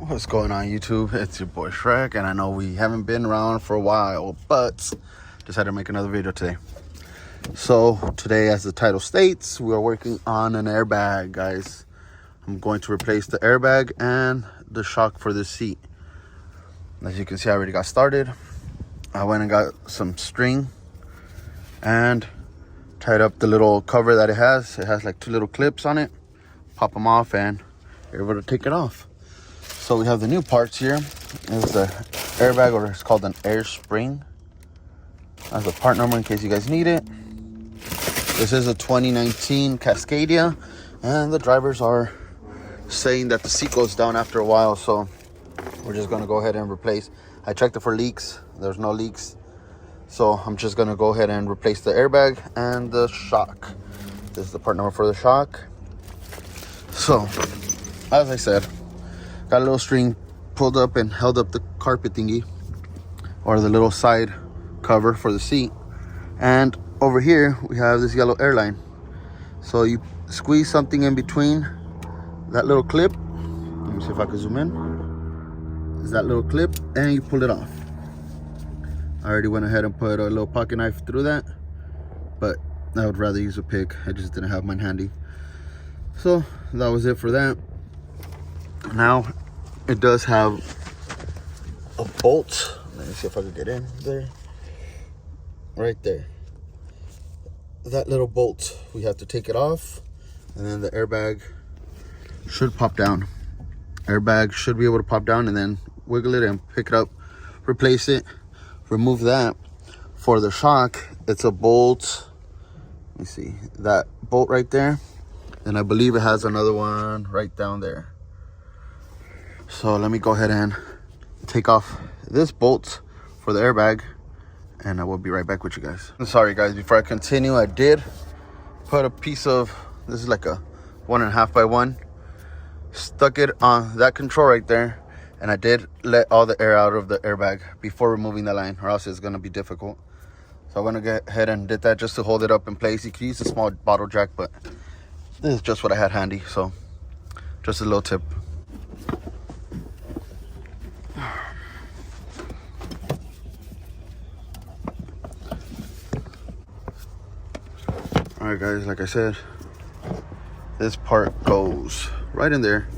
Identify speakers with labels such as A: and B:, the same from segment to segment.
A: What's going on, YouTube? It's your boy Shrek, and I know we haven't been around for a while, but decided to make another video today. So today, as the title states, we are working on an airbag, guys. I'm going to replace the airbag and the shock for this seat. As you can see, I already got started. I went and got some string and tied up the little cover that it has. It has like two little clips on it. Pop them off and you're able to take it off. So we have the new parts here. It's the airbag, or it's called an air spring. That's the part number in case you guys need it. This is a 2019 Cascadia, and the drivers are saying that the seat goes down after a while, so we're just gonna go ahead and replace. I checked it for leaks. There's no leaks, so I'm just gonna go ahead and replace the airbag and the shock. This is the part number for the shock. So, as I said, got a little string pulled up and held up the carpet thingy, or the little side cover for the seat. And over here we have this yellow airline. So you squeeze something in between that little clip. Let me see if I can zoom in. Is that little clip, and you pull it off. I already went ahead and put a little pocket knife through that, but I would rather use a pick. I just didn't have mine handy. So that was it for that. Now it does have a bolt. Let me see if I can get in there. Right there. That little bolt, we have to take it off, and then the airbag should pop down. Airbag should be able to pop down, and then wiggle it and pick it up, replace it, remove that. For the shock, it's a bolt. Let me see, that bolt right there, and I believe it has another one right down there. So let me go ahead and take off this bolt for the airbag, and I will be right back with you guys. I'm sorry guys, before I continue, I did put a piece of, this is like a 1.5 by 1, stuck it on that control right there, and I did let all the air out of the airbag before removing the line, or else it's going to be difficult. So I'm going to go ahead and did that just to hold it up in place. You can use a small bottle jack, but this is just what I had handy, so just a little tip. Alright guys, like I said, this part goes right in there,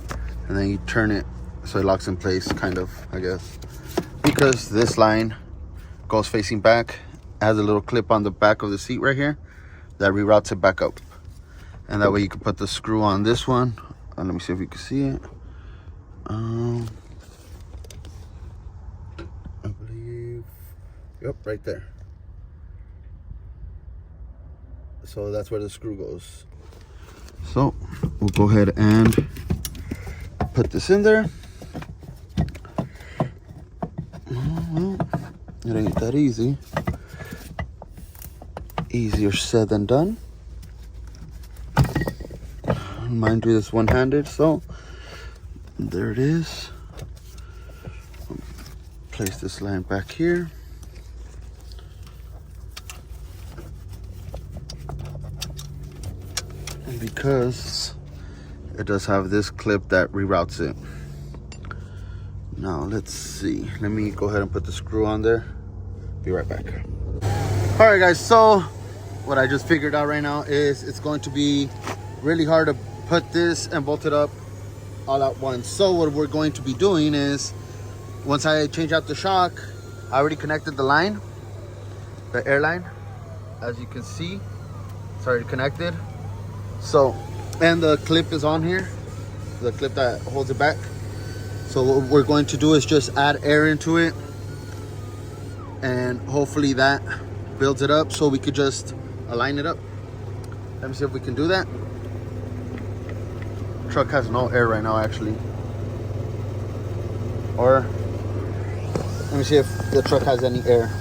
A: and then you turn it so it locks in place, kind of, I guess. Because this line goes facing back, has a little clip on the back of the seat right here that reroutes it back up. And that way you can put the screw on this one. Let me see if you can see it. I believe, yep, right there. So that's where the screw goes. So we'll go ahead and put this in there. Well, it ain't that easy. Easier said than done. Mind you, this one-handed, so there it is. Place this line back here. Because it does have this clip that reroutes it. Now let's see, let me go ahead and put the screw on there. Be right back. All right guys, so what I just figured out right now is it's going to be really hard to put this and bolt it up all at once. So what we're going to be doing is, once I change out the shock, I already connected the line, the airline. As you can see, it's already connected. So, and the clip is on here, the clip that holds it back. So what we're going to do is just add air into it, and hopefully that builds it up so we could just align it up. Let me see if we can do that. Truck has no air right now, actually. Or let me see if the truck has any air.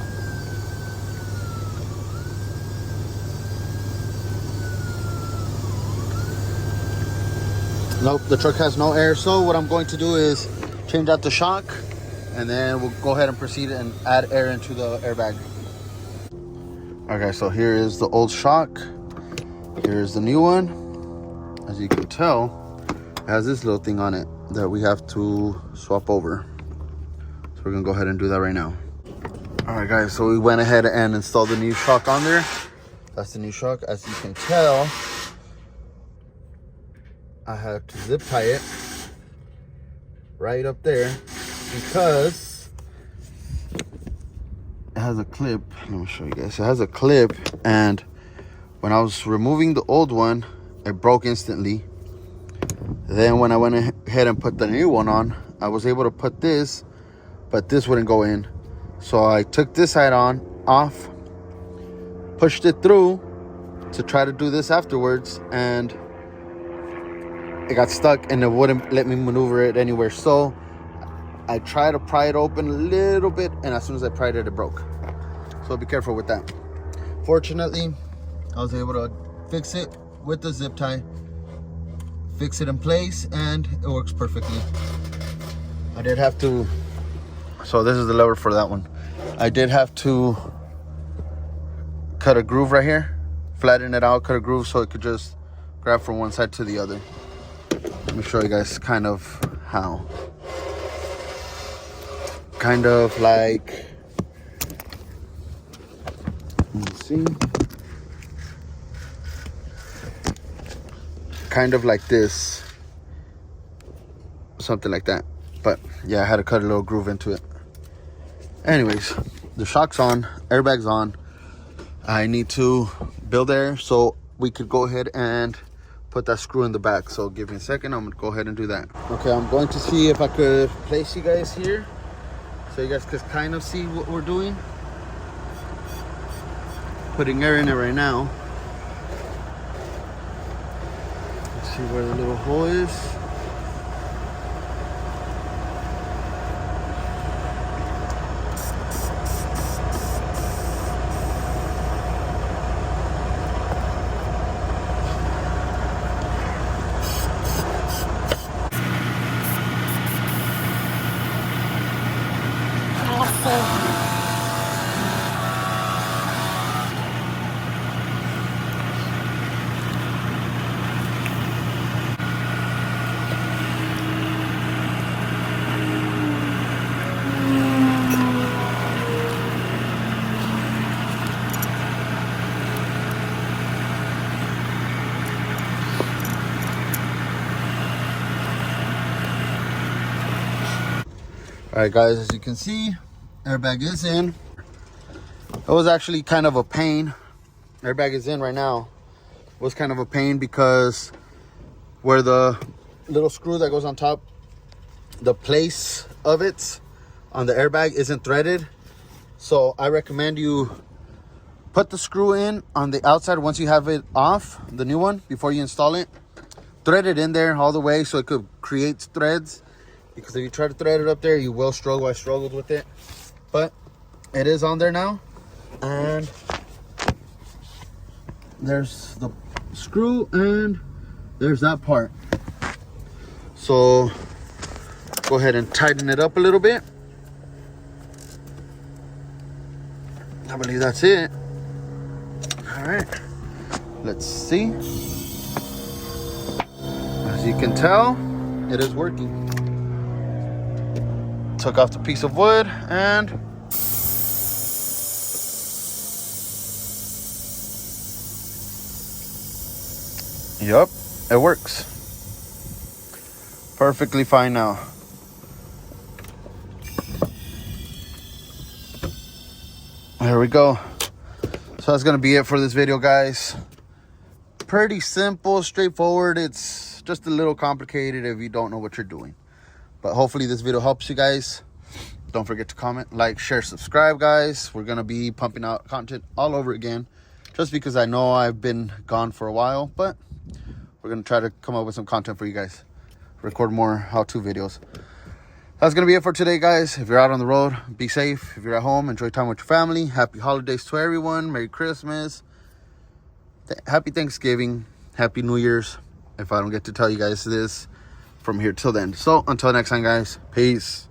A: Nope, the truck has no air. So what I'm going to do is change out the shock, and then we'll go ahead and proceed and add air into the airbag. Okay, so here is the old shock. Here's the new one. As you can tell, it has this little thing on it that we have to swap over. So we're gonna go ahead and do that right now. All right, guys, so we went ahead and installed the new shock on there. That's the new shock. As you can tell, I have to zip tie it right up there because it has a clip. Let me show you guys. It has a clip, and when I was removing the old one, it broke instantly. Then when I went ahead and put the new one on, I was able to put this, but this wouldn't go in. So I took this side off, pushed it through to try to do this afterwards, and it got stuck and it wouldn't let me maneuver it anywhere. So I tried to pry it open a little bit, and as soon as I pried it, it broke. So be careful with that. Fortunately, I was able to fix it with the zip tie, fix it in place, and it works perfectly. I did have to, so this is the lever for that one. I did have to cut a groove right here, flatten it out, cut a groove so it could just grab from one side to the other. Let me show you guys kind of how. Kind of like, let's see. Kind of like this. Something like that. But yeah, I had to cut a little groove into it. Anyways, the shock's on, airbag's on. I need to build air so we could go ahead and put that screw in the back. So give me a second, I'm gonna go ahead and do that. Okay, I'm going to see if I could place you guys here so you guys could kind of see what we're doing. Putting air in it right now. Let's see where the little hole is. All right, guys, as you can see, airbag is in. It was actually kind of a pain. Airbag is in right now. It was kind of a pain because where the little screw that goes on top, the place of it on the airbag isn't threaded. So I recommend you put the screw in on the outside once you have it off, the new one, before you install it. Thread it in there all the way so it could create threads. Because if you try to thread it up there, you will struggle. I struggled with it. But it is on there now. And there's the screw and there's that part. So go ahead and tighten it up a little bit. I believe that's it. All right. Let's see. As you can tell, it is working. Took off the piece of wood and yep, it works perfectly fine now. There we go. So that's gonna be it for this video, guys. Pretty simple, straightforward. It's just a little complicated if you don't know what you're doing. But hopefully this video helps you guys. Don't forget to comment, like, share, subscribe, guys. We're going to be pumping out content all over again. Just because I know I've been gone for a while. But we're going to try to come up with some content for you guys. Record more how-to videos. That's going to be it for today, guys. If you're out on the road, be safe. If you're at home, enjoy time with your family. Happy holidays to everyone. Merry Christmas. Happy Thanksgiving. Happy New Year's. If I don't get to tell you guys this from here till then. So until next time, guys, peace.